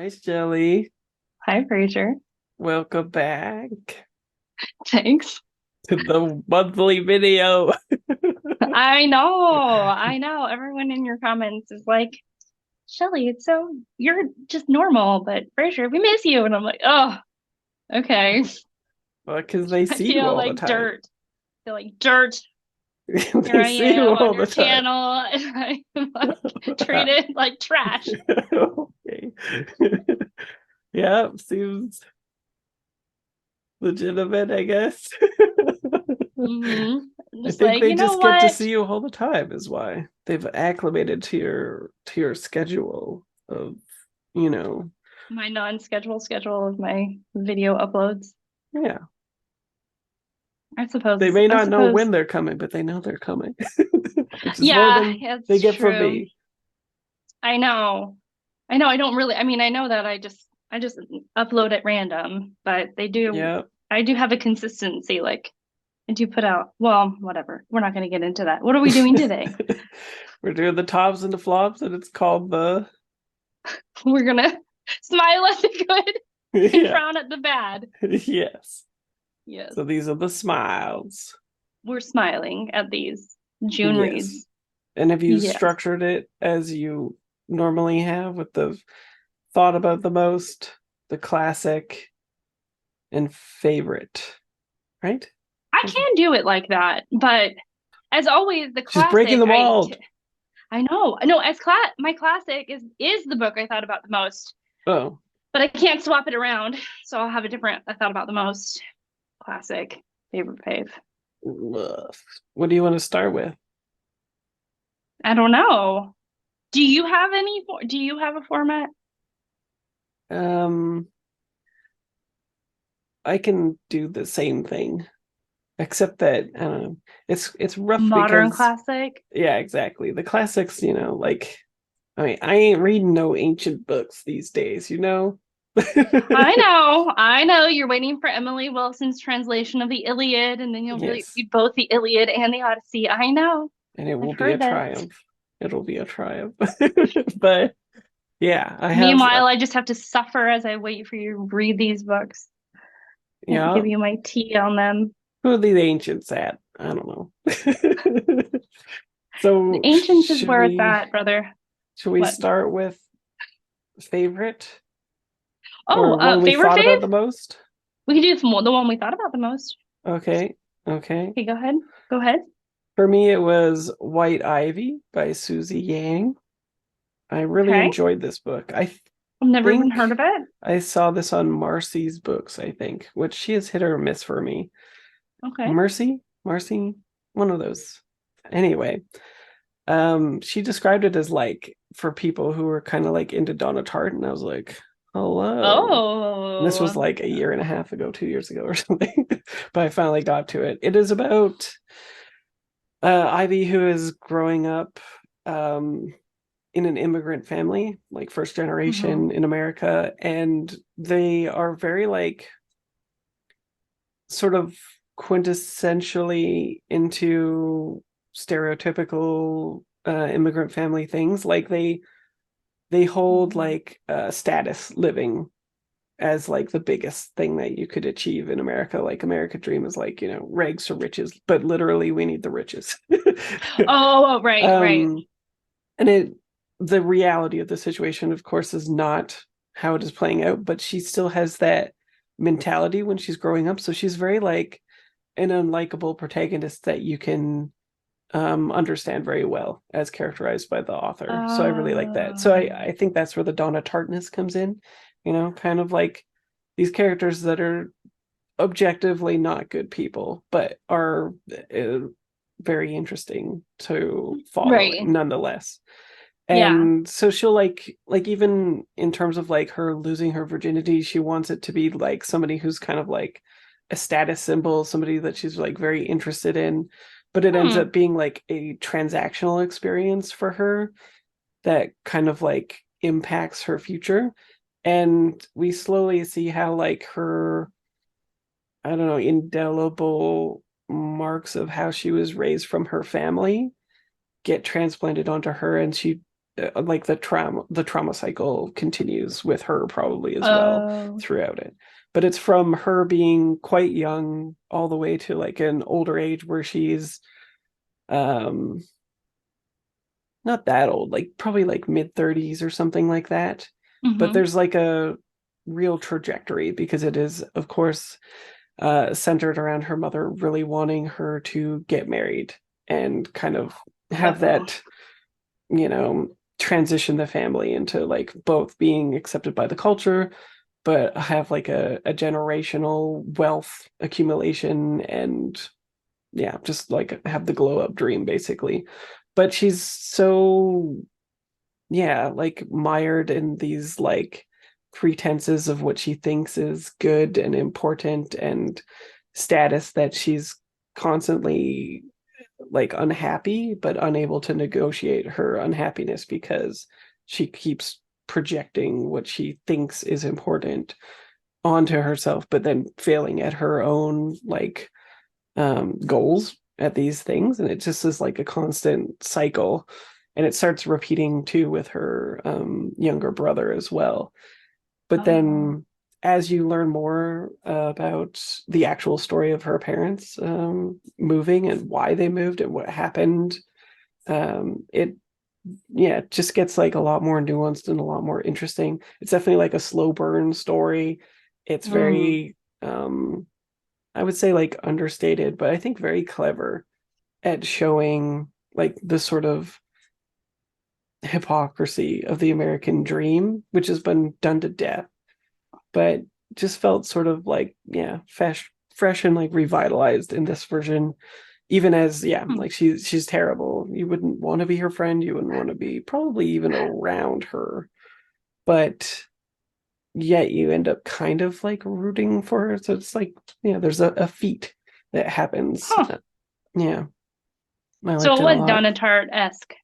Hi, Shelly. Hi, Fraser. Welcome back Thanks. to the monthly video. I know. Everyone in your comments is like, Shelly, you're just normal, but Fraser, we miss you. And I'm like, oh, okay. Well, because they I see you feel all the like time. dirt. I feel like dirt. Here They I see you am on all the your time. channel, and I'm like treated like trash. Okay. Yeah, seems legitimate, I guess. I'm I just think like, they you know just get to what? see you all the time, is why they've acclimated to your schedule of, you know, My non-schedule schedule of my video uploads. yeah. I They suppose. may I not know suppose. when they're coming, but they know they're coming, which is more Yeah, than they it's get from true. me. I know. I know I don't really, I mean, I know that I just upload at random, but Yeah. I do have a consistency. Like I do put out, well, whatever. We're not going to get into that. What are we doing today? We're doing the tops and the flops, and it's called the We're gonna smile at the good and yeah. frown at the bad. Yes. Yes. So these are the smiles. We're smiling at these June Yes. reads. And have you Yes. structured it as you normally have with the thought about the most, the classic, and favorite, right? I can do it like that, but as always, the She's breaking classic the mold. I know. No, my classic is the book I thought about the most. Oh, But I can't swap it around. So I'll have a different, I thought about the most classic favorite fave. ugh. What do you want to start with? I don't know. Do you have a format? Um, I can do the same thing, except that I don't know. It's rough Modern because classic? yeah, exactly. The classics, like I mean, I ain't reading no ancient books these days. I know. You're waiting for Emily Wilson's translation of the Iliad, and then you'll read Yes, both the Iliad and the Odyssey. I know. and it will I've be a heard this. triumph. It'll be a triumph. But yeah, I have Meanwhile, I just have to suffer as I wait for you to read these books. Can't yeah. give you my tea on them. Who are the ancients at? I don't know. The So ancients is where it's at, brother. should we What? start with favorite Oh, or one we favorite thought about fave? the most? We can do the one we thought about the most. Okay, okay. Okay, go ahead. Go ahead. For me, it was White Ivy by Susie Yang. I really Okay. enjoyed this book. I I've never even think heard of it. I saw this on Marcy's books, I think, which she is hit or miss for me. Okay. Marcy, one of those. Anyway, she described it as like for people who were kind of like into Donna Tartt, and I was like, hello. And this was Oh, like a year and a half ago, 2 years ago or something. But I finally got to it. It is about Ivy, who is growing up um, in an immigrant family, like first hmm generation in America, and they are very like sort of quintessentially into stereotypical immigrant family things. Like they hold hmm like status living as like the biggest thing that you could achieve in America. Like America Dream is like, rags to riches, but literally we need the riches. Oh, right, right. um and the reality of the situation, of course, is not how it is playing out, but she still has that mentality when she's growing up. So she's very like an unlikable protagonist that you can understand very well as characterized by the author. So I really like that. So I think that's where the Donna Tartness comes in, kind of like these characters that are objectively not good people, but are very interesting to follow Right. nonetheless. Yeah. And so she'll like even in terms of like her losing her virginity, she wants it to be like somebody who's kind of like a status symbol, somebody that she's like very interested in, but it ends Hmm. up being like a transactional experience for her that kind of like impacts her future. And we slowly see how like her, I don't know, indelible marks of how she was raised from her family get transplanted onto her, and she like the trauma cycle continues with her probably as well Oh. throughout it. But it's from her being quite young all the way to like an older age where she's um not that old, like probably like mid 30s or something like that. But Hmm. there's like a real trajectory because it is, of course, centered around her mother really wanting her to get married and kind of have Uh-oh. that, you know, transition the family into like both being accepted by the culture, but have like a generational wealth accumulation and yeah, just like have the glow up dream basically. But she's so yeah, like mired in these like pretenses of what she thinks is good and important and status that she's constantly like unhappy but unable to negotiate her unhappiness because she keeps projecting what she thinks is important onto herself but then failing at her own like goals at these things, and it just is like a constant cycle, and it starts repeating too with her younger brother as well. But Oh. then as you learn more about the actual story of her parents moving and why they moved and what happened, it yeah, it just gets like a lot more nuanced and a lot more interesting. It's definitely like a slow burn story. It's Mm. very I would say like understated, but I think very clever at showing like the sort of hypocrisy of the American dream, which has been done to death, but just felt sort of like, yeah, fresh and like revitalized in this version. Even as, yeah, Hmm. like she's terrible. You wouldn't want to be her friend. You wouldn't want to be probably even around her. But yet you end up kind of like rooting for her. So it's like, yeah, there's a feat that happens. Huh. Yeah, I So liked it it a was lot. Donna Tartt-esque.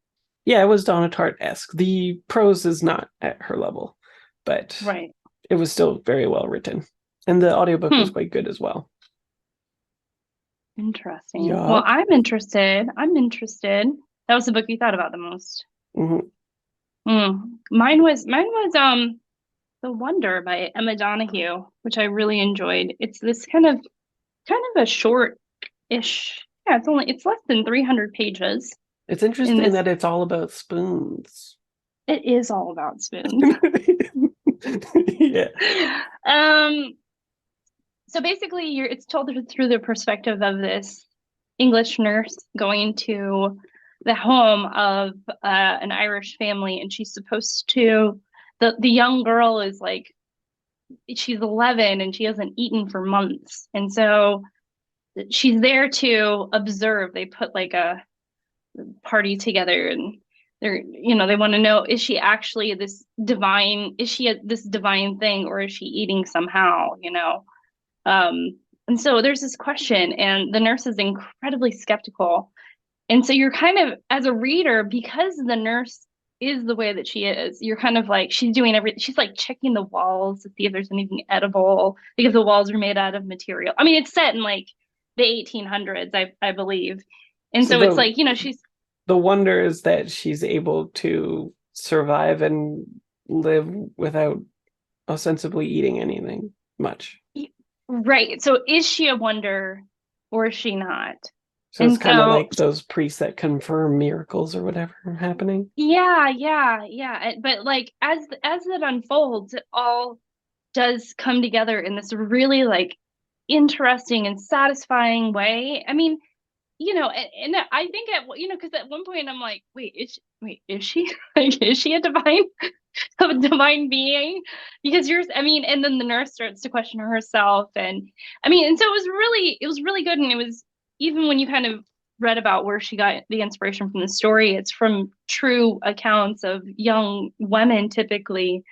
Yeah, it was Donna Tartt-esque. The prose is not at her level, but Right. it was still very well written. And the audiobook was Hmm. quite good as well. Interesting. Well, Yup. I'm interested. I'm interested. That was the book you thought about the most. Mhm. Mine was The Wonder by Emma Donoghue, which I really enjoyed. It's this kind of a short-ish. Yeah, it's less than 300 pages It's in interesting this. that it's all about spoons. It is all about spoons. Yeah. Um, so basically it's told through the perspective of this English nurse going to the home of an Irish family, and she's supposed to the young girl is like she's 11 and she hasn't eaten for months, and so she's there to observe. They put like a party together, and they want to know, is she actually this divine thing, or is she eating somehow. And so there's this question, and the nurse is incredibly skeptical. And so you're kind of, as a reader, because the nurse is the way that she is, you're kind of like, she's doing everything. She's like checking the walls to see if there's anything edible because the walls are made out of material. I mean, it's set in like the 1800s, I believe. And So so it's like, she's, the wonder is that she's able to survive and live without ostensibly eating anything much. right. So is she a wonder or is she not? So it's And kind of so like those priests that confirm miracles or whatever happening. yeah. But like as it unfolds, it all does come together in this really like interesting and satisfying way. I mean, and I think because at one point I'm like, is she like, is she a divine a divine being? Because I mean, and then the nurse starts to question herself, and I mean, and so it was really good, and it was, even when you kind of read about where she got the inspiration from the story, it's from true accounts of young women, typically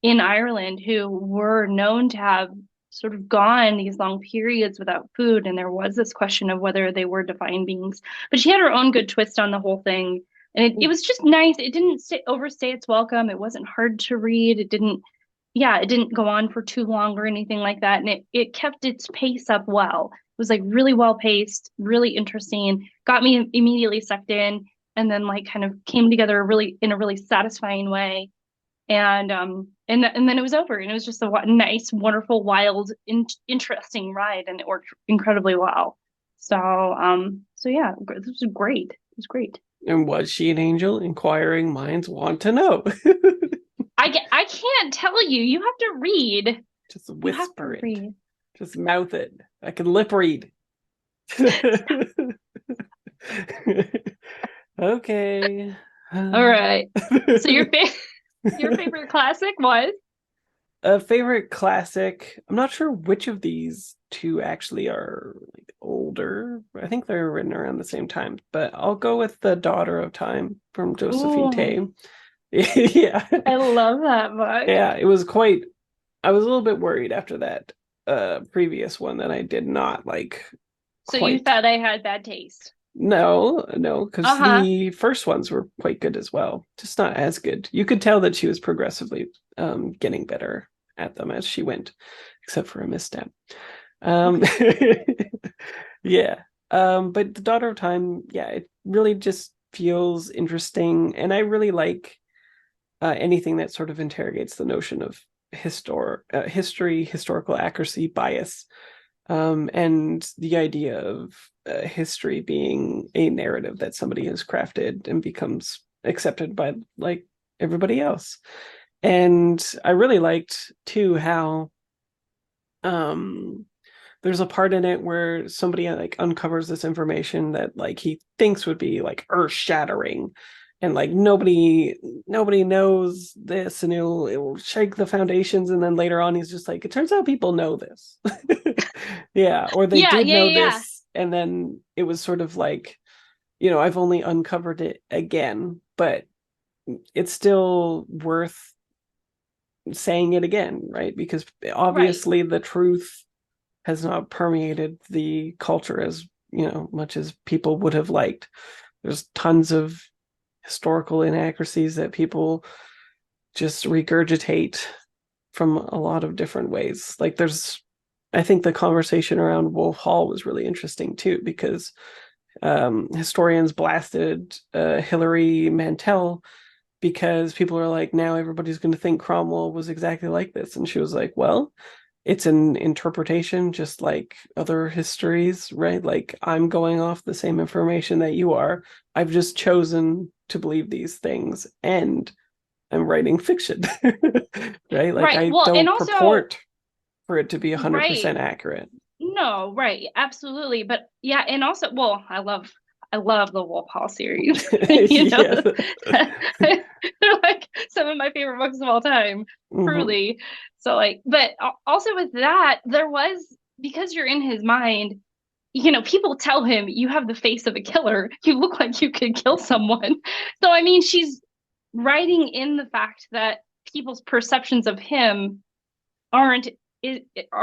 in Ireland, who were known to have sort of gone these long periods without food. And there was this question of whether they were divine beings. But she had her own good twist on the whole thing. And it was just nice. It didn't overstay its welcome. It wasn't hard to read. It didn't go on for too long or anything like that. And it kept its pace up well. It was like really well paced, really interesting, got me immediately sucked in. and then like kind of came together in a really satisfying way. And then it was over, and it was just a nice, wonderful, wild, interesting ride, and it worked incredibly well. So yeah, this was great. It was great. And was she an angel? Inquiring minds want to know. I can't tell you. You have to read. Just whisper it. Read. Just mouth it. I can lip read. Okay. All right. So your favorite classic was? A favorite classic. I'm not sure which of these two actually are like older. I think they're written around the same time, but I'll go with The Daughter of Time from Josephine Tey. Yeah. I love that book. Yeah, it was quite. I was a little bit worried after that previous one that I did not like. So you thought I had bad taste? No, because the first ones were quite good as well. Just not as good. You could tell that she was progressively getting better at them as she went, except for a misstep. Yeah. But The Daughter of Time, yeah, it really just feels interesting. And I really like anything that sort of interrogates the notion of history, historical accuracy, bias. And the idea of history being a narrative that somebody has crafted and becomes accepted by like everybody else. And I really liked too how there's a part in it where somebody like uncovers this information that like he thinks would be like earth shattering, and like nobody knows this, and it will shake the foundations, and then later on he's just like, it turns out people know this. Yeah, or they did know this, and then it was sort of like, I've only uncovered it again, but it's still worth saying it again, right? Because obviously the truth has not permeated the culture as much as people would have liked. There's tons of historical inaccuracies that people just regurgitate from a lot of different ways. Like I think the conversation around Wolf Hall was really interesting too, because historians blasted Hilary Mantel because people are like, now everybody's going to think Cromwell was exactly like this. And she was like, well, it's an interpretation just like other histories, right? Like, I'm going off the same information that you are. I've just chosen to believe these things, and I'm writing fiction. Right? Like, I don't purport for it to be 100% accurate. No, right. Absolutely. But yeah, and also, well, I love the Wolf Hall series. They're like some of my favorite books of all time, truly. Mm-hmm. So like, but also with that, there was, because you're in his mind, people tell him, you have the face of a killer. You look like you could kill someone. So I mean, she's writing in the fact that people's perceptions of him or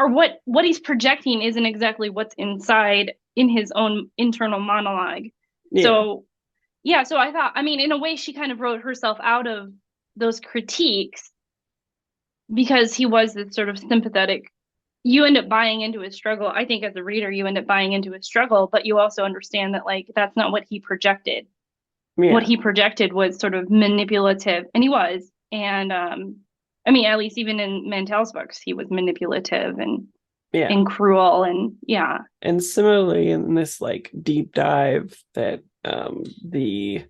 what he's projecting isn't exactly what's inside in his own internal monologue. Yeah. So I thought, I mean, in a way, she kind of wrote herself out of those critiques because he was this sort of sympathetic. You end up buying into his struggle. I think as a reader, you end up buying into his struggle, but you also understand that like that's not what he projected. Yeah. What he projected was sort of manipulative, and he was. And I mean, at least even in Mantel's books, he was manipulative and cruel, and yeah. And similarly, in this like deep dive that the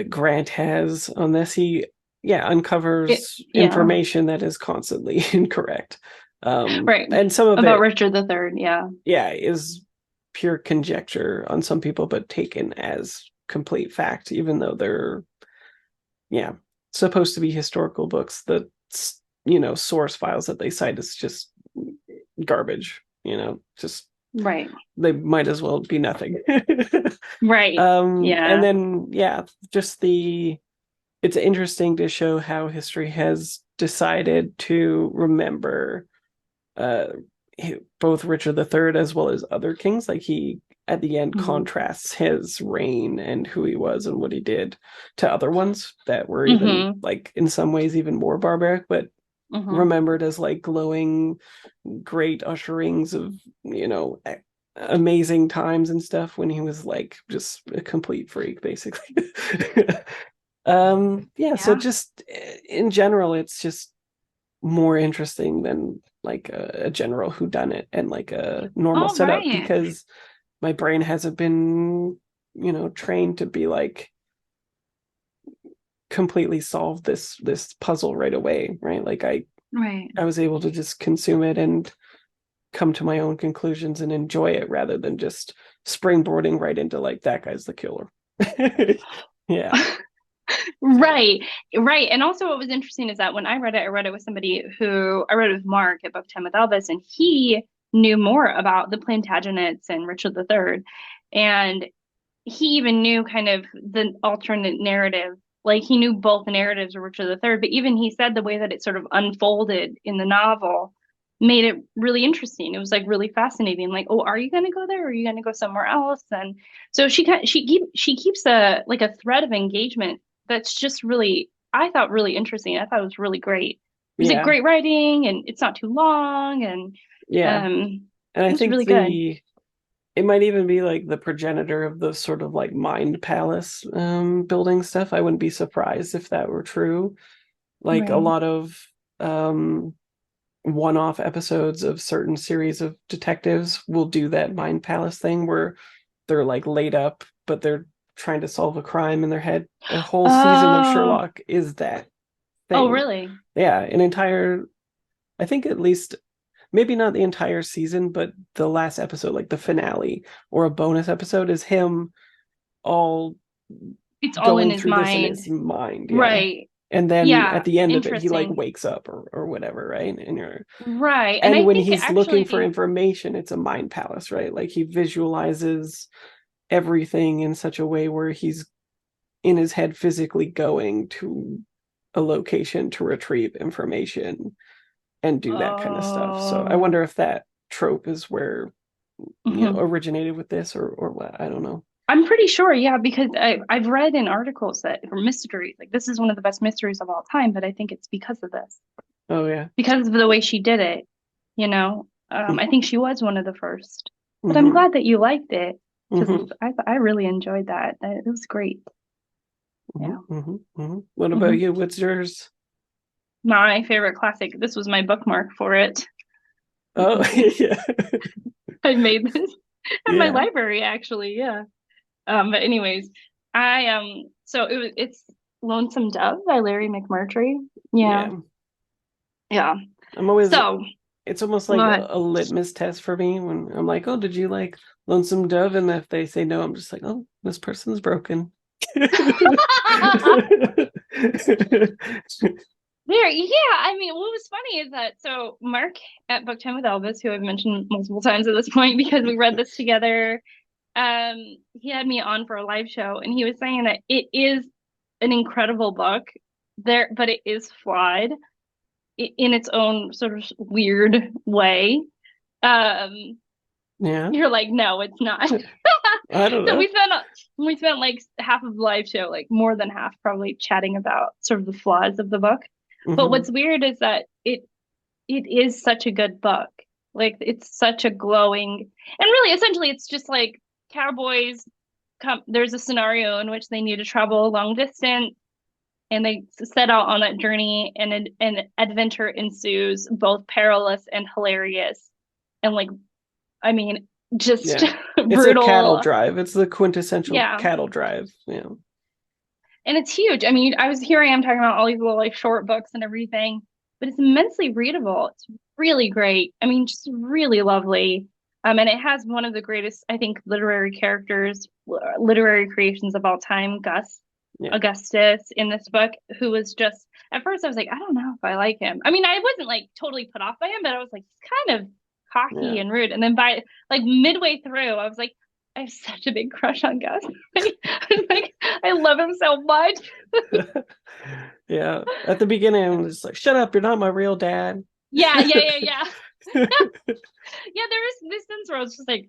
Grant has on this, he uncovers information that is constantly incorrect. Right. And some of about it, Richard III, is pure conjecture on some people, but taken as complete fact, even though they're supposed to be historical books. The source files that they cite is just garbage, just right. They might as well be nothing. Right. And then just it's interesting to show how history has decided to remember both Richard III as well as other kings. Like, he at the end contrasts his reign and who he was and what he did to other ones that were even like in some ways even more barbaric, but remembered as like glowing great usherings of amazing times and stuff when he was like just a complete freak, basically. Yeah, so Yeah. just in general, it's just more interesting than like a general whodunit and like a normal Oh, setup, right. because my brain hasn't been, trained to be like completely solve this puzzle right away, right? Like Right. I was able to just consume it and come to my own conclusions and enjoy it rather than just springboarding right into like that guy's the killer. Yeah. So Right, right. And also what was interesting is that when I read it with somebody who I read it with Mark at Book 10 with Elvis, and he knew more about the Plantagenets and Richard III. And he even knew kind of the alternate narrative. Like he knew both narratives of Richard III, but even he said the way that it sort of unfolded in the novel made it really interesting. It was like really fascinating. Like, oh, are you going to go there? Or are you going to go somewhere else? And so she keeps a like a thread of engagement that's just really, I thought, really interesting. I thought it was really great. It was like yeah, great writing, and it's not too long, and yeah. And I it was think really good. it might even be like the progenitor of the sort of like mind palace building stuff. I wouldn't be surprised if that were true. Like a Right. lot of um one-off episodes of certain series of detectives will do that mind palace thing where they're like laid up, but they're trying to solve a crime in their head. A whole season of Oh, Sherlock is that oh, thing. really? Yeah, an entire, I think at least, maybe not the entire season, but the last episode, like the finale or a bonus episode, is him all It's all in going his through this in mind. his mind. Yeah. Right. And then at Yeah. the end of it, he like Interesting. wakes up or whatever, right? Right. And And I when think he's looking actually for the, information, it's a mind palace, right? Like he visualizes everything in such a way where he's in his head physically going to a location to retrieve information and do that kind of stuff. So I oh, wonder if that trope is where, mhm. originated with this or what. I don't know. I'm pretty sure, yeah, because I've read in articles that for mysteries, like this is one of the best mysteries of all time, but I think it's because of this, Oh yeah. because of the way she did it, you know. I think she was one of the first, but I'm Mm-hmm. glad that you liked it because Mm-hmm. I really enjoyed that. It was great. Mm-hmm. Yeah. Mm-hmm. Mm-hmm. What about Hmm. you? What's yours? My favorite classic. This was my bookmark for it. Oh yeah. I made this at my Yeah. library actually, yeah. But anyways, I so it's Lonesome Dove by Larry McMurtry. Yeah. Yeah. Yeah. I'm always So it's almost like what? a litmus test for me when I'm like, oh, did you like Lonesome Dove? And if they say no, I'm just like, oh, this person's broken. There, yeah. I mean, what was funny is that so Mark at Book 10 with Elvis, who I've mentioned multiple times at this point because we read this together, he had me on for a live show, and he was saying that it is an incredible book there, but it is flawed in its own sort of weird way. Um, Yeah, you're like, no, it's not. I don't So know. we spent like half of the live show, like more than half, probably chatting about sort of the flaws of the book. But Hmm. what's weird is that it is such a good book. Like it's such a glowing, and really essentially it's just like cowboys come, there's a scenario in which they need to travel a long distance, and they set out on that journey, and an adventure ensues, both perilous and hilarious. And like, I mean, just Yeah, it's a cattle brutal. drive. It's the quintessential Yeah. cattle drive. Yeah, And it's huge. I mean, here I am talking about all these little like short books and everything, but it's immensely readable. It's really great. I mean, just really lovely. And it has one of the greatest, I think, literary creations of all time, yeah, Augustus in this book, who was just at first I was like, I don't know if I like him. I mean, I wasn't like totally put off by him, but I was like, he's kind of cocky yeah. and rude. And then by like midway through, I was like, I have such a big crush on Gus. Like, I love him so much. Yeah. At the beginning, I'm just like, shut up, you're not my real dad. Yeah, yeah, yeah, yeah. Yeah, there was this sense where I was just like,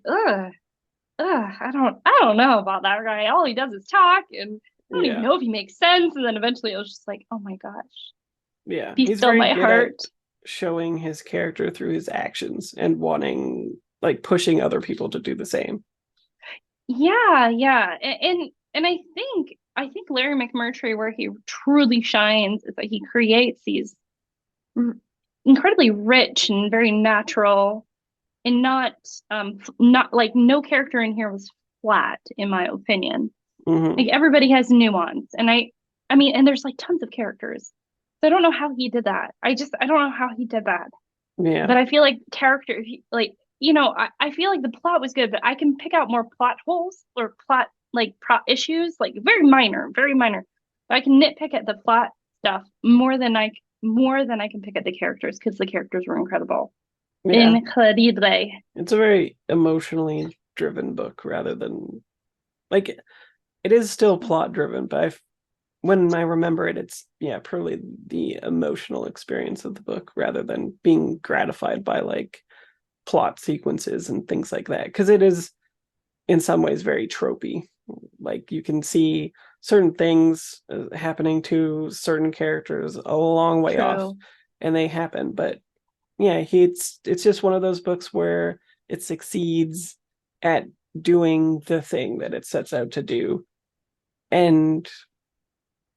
I don't know about that guy. All he does is talk, and I don't even Yeah, know if he makes sense. And then eventually, I was just like, oh my gosh, yeah. be He's still very my good at heart. showing his character through his actions and wanting like pushing other people to do the same. Yeah. And I think Larry McMurtry, where he truly shines, is that he creates these r- incredibly rich and very natural, and not like no character in here was flat, in my opinion. Hmm. Like everybody has nuance, and I mean, and there's like tons of characters. So I don't know how he did that. I don't know how he did that. Yeah. But I feel like character, like, I feel like the plot was good, but I can pick out more plot holes or plot like plot issues, like very minor, very minor. But I can nitpick at the plot stuff more than I can pick at the characters, because the characters were incredible. Yeah. Incredible. It's a very emotionally driven book rather than like it is still plot driven, but when I remember it, it's yeah, purely the emotional experience of the book rather than being gratified by like plot sequences and things like that. Because it is in some ways very tropey. Like you can see certain things happening to certain characters a long way off, True. and they happen. But yeah, it's just one of those books where it succeeds at doing the thing that it sets out to do. And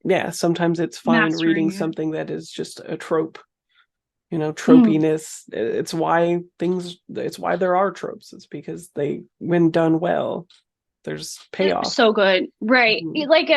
yeah, sometimes it's fine reading Mastering it. something that is just a trope, Mm. tropiness. It's why there are tropes. It's because they, when done well, there's payoff. So good. Right. Mhm. Like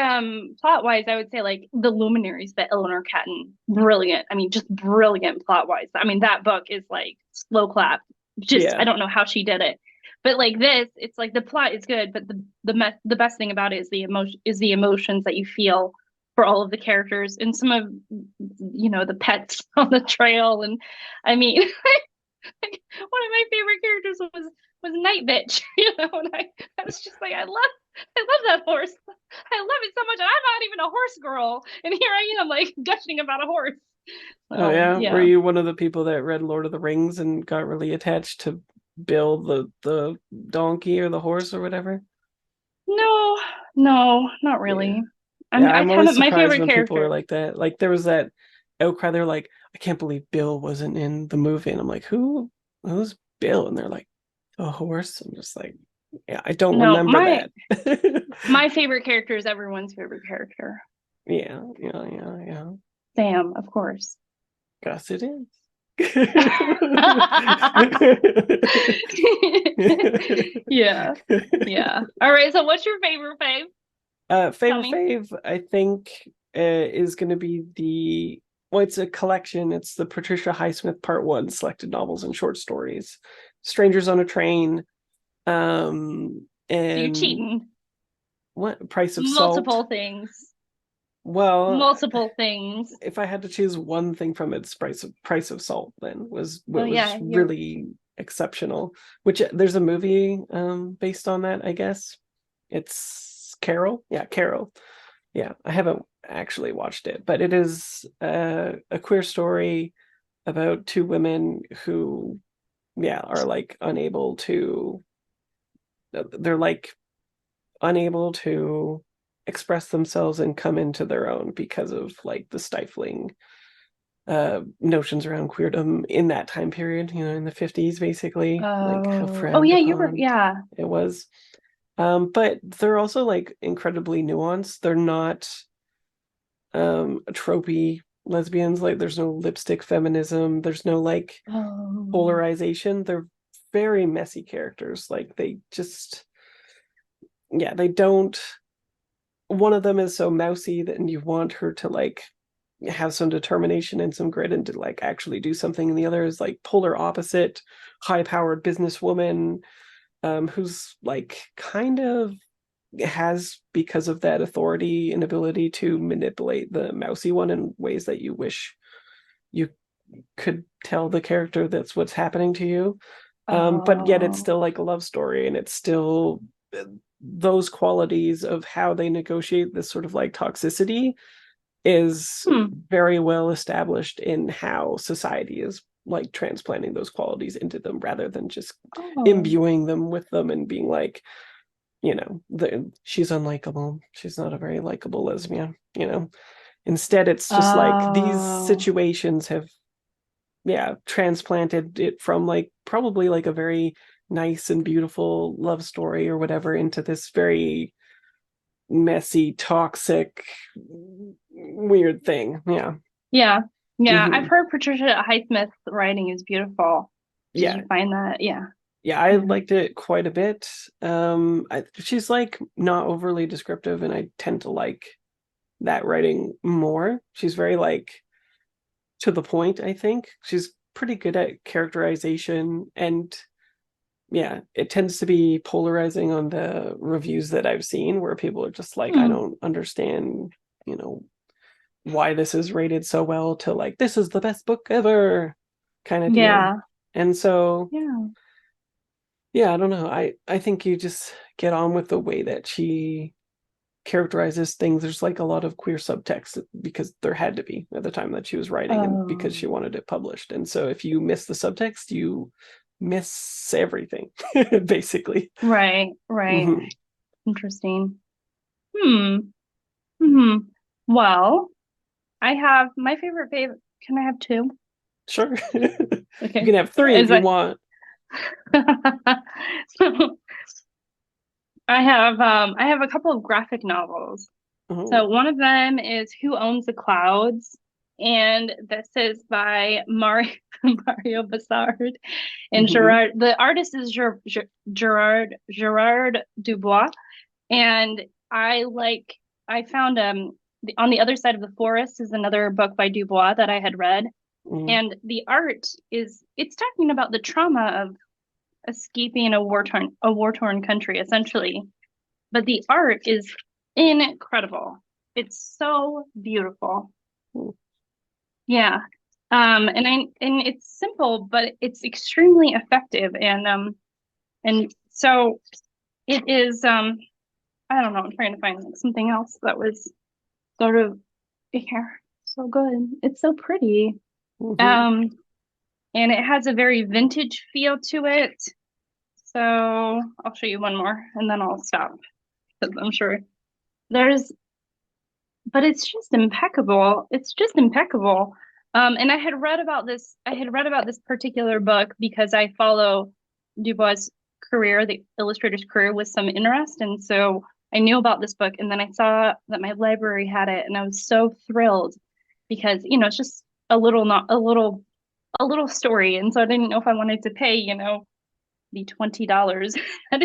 plot wise, I would say like The Luminaries by Eleanor Catton. Brilliant. I mean, just brilliant plot wise. I mean, that book is like slow clap. Just I Yeah. don't know how she did it. But like this, it's like the plot is good, but the best thing about it is the emotions that you feel for all of the characters and some of the pets on the trail. And I mean, one of my favorite characters was Night Bitch, and I was just like, I love that horse. I love it so much. And I'm not even a horse girl, and here I am like gushing about a horse. Oh So yeah. Were yeah. you one of the people that read Lord of the Rings and got really attached to Bill the donkey or the horse or whatever? No, no, not Yeah. really. I Yeah, mean, I I'm kind always of my surprised favorite when people are character. like that. Like there was that outcry, they're like, I can't believe Bill wasn't in the movie. And I'm like, who's Bill? And they're like, a horse. I'm just like, yeah, I don't No, remember my that. my favorite character is everyone's favorite character. Yeah. Sam, of course. Guess it is. Yeah. Yeah. All right. So what's your favorite fave? Tell Favorite me. fave, I think, is going to be well, it's a collection. It's the Patricia Highsmith Part One selected novels and short stories. Strangers on a Train, So you're and cheating. what Price of Salt. Multiple things. Well, Multiple things. if I had to choose one thing from its Price of Salt, then was Oh what was yeah, you're really exceptional. Which there's a movie based on that, I guess. It's Carol. Yeah, Carol. Yeah, I haven't actually watched it, but it is a queer story about two women who, yeah, are like unable to, they're like unable to express themselves and come into their own because of like the stifling notions around queerdom in that time period, in the 50s, basically, like how oh frowned yeah, you were upon yeah. it was. But they're also like incredibly nuanced. They're not tropey lesbians. Like there's no lipstick feminism, there's no like Oh. polarization. They're very messy characters. Like they just, yeah, they don't, one of them is so mousy that you want her to like have some determination and some grit and to like actually do something, and the other is like polar opposite, high powered businesswoman, who's like kind of has, because of that authority and ability to manipulate the mousy one in ways that you wish you could tell the character that's what's happening to you. But yet it's Oh. still like a love story, and it's still those qualities of how they negotiate this sort of like toxicity is Hmm. very well established in how society is like transplanting those qualities into them rather than just Oh. imbuing them with them and being like, she's unlikable, she's not a very likable lesbian. Instead it's just like these Oh. situations have, yeah, transplanted it from like probably like a very nice and beautiful love story or whatever into this very messy, toxic, weird thing. Yeah. Yeah. Yeah. I've Hmm. heard Patricia Highsmith's writing is beautiful. Did Yeah. you find that? Yeah. Yeah, I Yeah. liked it quite a bit. She's like not overly descriptive, and I tend to like that writing more. She's very like to the point, I think. She's pretty good at characterization, and yeah, it tends to be polarizing on the reviews that I've seen where people are just like, I Hmm. don't understand, you know, why this is rated so well, to like, this is the best book ever kind of deal. Yeah. And so, Yeah. yeah, I don't know. I think you just get on with the way that she characterizes things. There's like a lot of queer subtext because there had to be at the time that she was writing, and because she Oh, wanted it published. And so if you miss the subtext, you miss everything, basically. right. Right. Hmm. Interesting. Hmm. Hmm. Well, I have my favorite. Can I have two? Sure. You Okay. can have three if Is you that want. so I have a couple of graphic novels. So Oh. one of them is Who Owns the Clouds? And this is by Mario Bassard and Hmm. Gerard. The artist is Gerard Dubois. And I found On the Other Side of the Forest is another book by Dubois that I had read. Mm. And the art it's talking about the trauma of escaping a war torn country, essentially. But the art is incredible. It's so beautiful. Yeah. And it's simple, but it's extremely effective. And so it is I don't know, I'm trying to find like something else that was sort of here. So good. It's so pretty. Hmm. Um, and it has a very vintage feel to it. So I'll show you one more and then I'll stop because I'm sure there's, but it's just impeccable. It's just impeccable. And I had read about this particular book because I follow Dubois' career, the illustrator's career, with some interest. And so I knew about this book, and then I saw that my library had it, and I was so thrilled because, it's just not a little story. And so I didn't know if I wanted to pay, the $20 that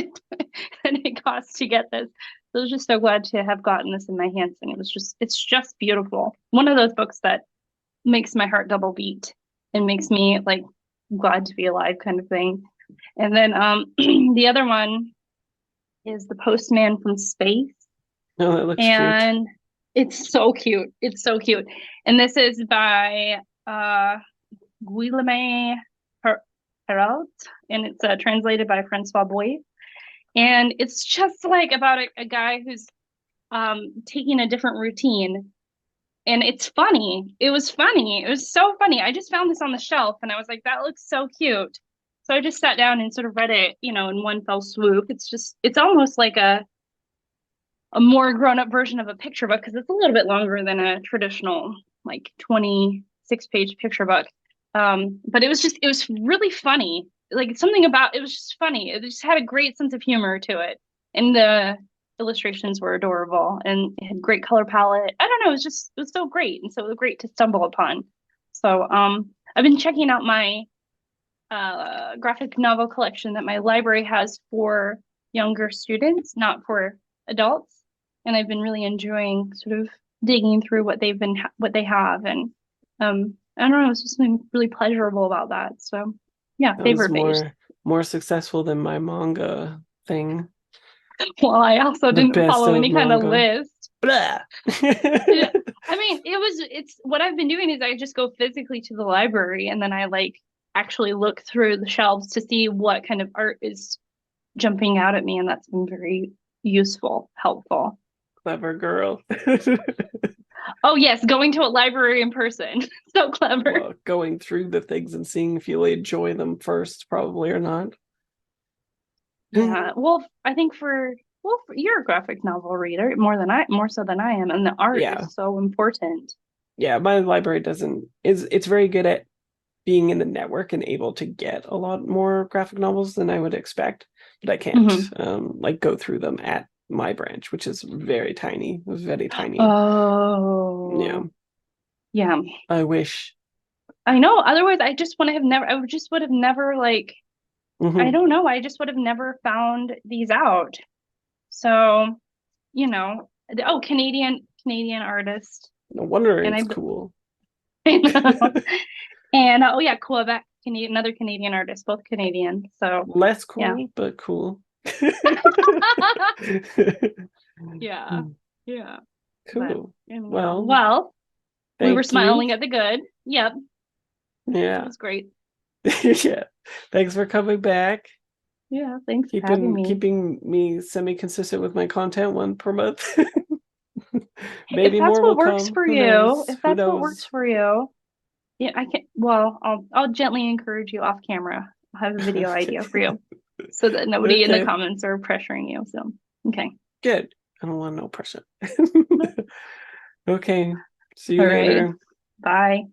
it costs to get this. So I was just so glad to have gotten this in my hands, and it's just beautiful. One of those books that makes my heart double beat and makes me like glad to be alive kind of thing. And then the other one is The Postman from Space. Oh, that looks cute. And it's so cute. It's so cute. And this is by Guillaume Perrault, and it's translated by Francois Boy. And it's just like about a guy who's taking a different routine. And it's funny. It was funny. It was so funny. I just found this on the shelf and I was like, that looks so cute. So I just sat down and sort of read it, in one fell swoop. It's almost like a more grown-up version of a picture book because it's a little bit longer than a traditional like 26-page picture book. But it was really funny. Like something about it was just funny. It just had a great sense of humor to it. And the illustrations were adorable and it had great color palette. I don't know, it was so great and so great to stumble upon. So I've been checking out my graphic novel collection that my library has for younger students, not for adults. And I've been really enjoying sort of digging through what they have, and I don't know, it's just been really pleasurable about that. So yeah, That was favorite page. more successful than my manga thing. Well, I also The didn't best follow of any kind of manga. list. Blah. Yeah, I mean, it's what I've been doing is I just go physically to the library and then I like actually look through the shelves to see what kind of art is jumping out at me, and that's been very useful, helpful. Clever girl. Oh yes, going to a library in person. So clever. Well, going through the things and seeing if you'll enjoy them first, probably or not. Yeah. Well, I think you're a graphic novel reader more so than I am, and the art Yeah. is so important. Yeah, my library doesn't is it's very good at being in the network and able to get a lot more graphic novels than I would expect, but I can't like go through them at my branch, which is very tiny. It was very tiny. Oh, yeah. I wish. I know. Otherwise, I just would have never. I just would have never like. I don't know. I just would have never found these out. So, Canadian artist, No wonder and it's cool. I know. And yeah, Quebec, another Canadian artist, both Canadian. So less cool, yeah. but cool. Yeah. Cool. But, well, we were smiling at the good. Yep. Yeah. It was great. Yeah. Thanks for coming back. Yeah, thanks for having me. Keeping me semi-consistent with my content, one per month. Maybe if that's more what works for you, if that's what works for you, yeah, I can. Well, I'll gently encourage you off camera. I'll have a video idea for you, so that nobody in the comments are pressuring you. So, okay. Good. I don't want no pressure. Okay. See you later. Bye.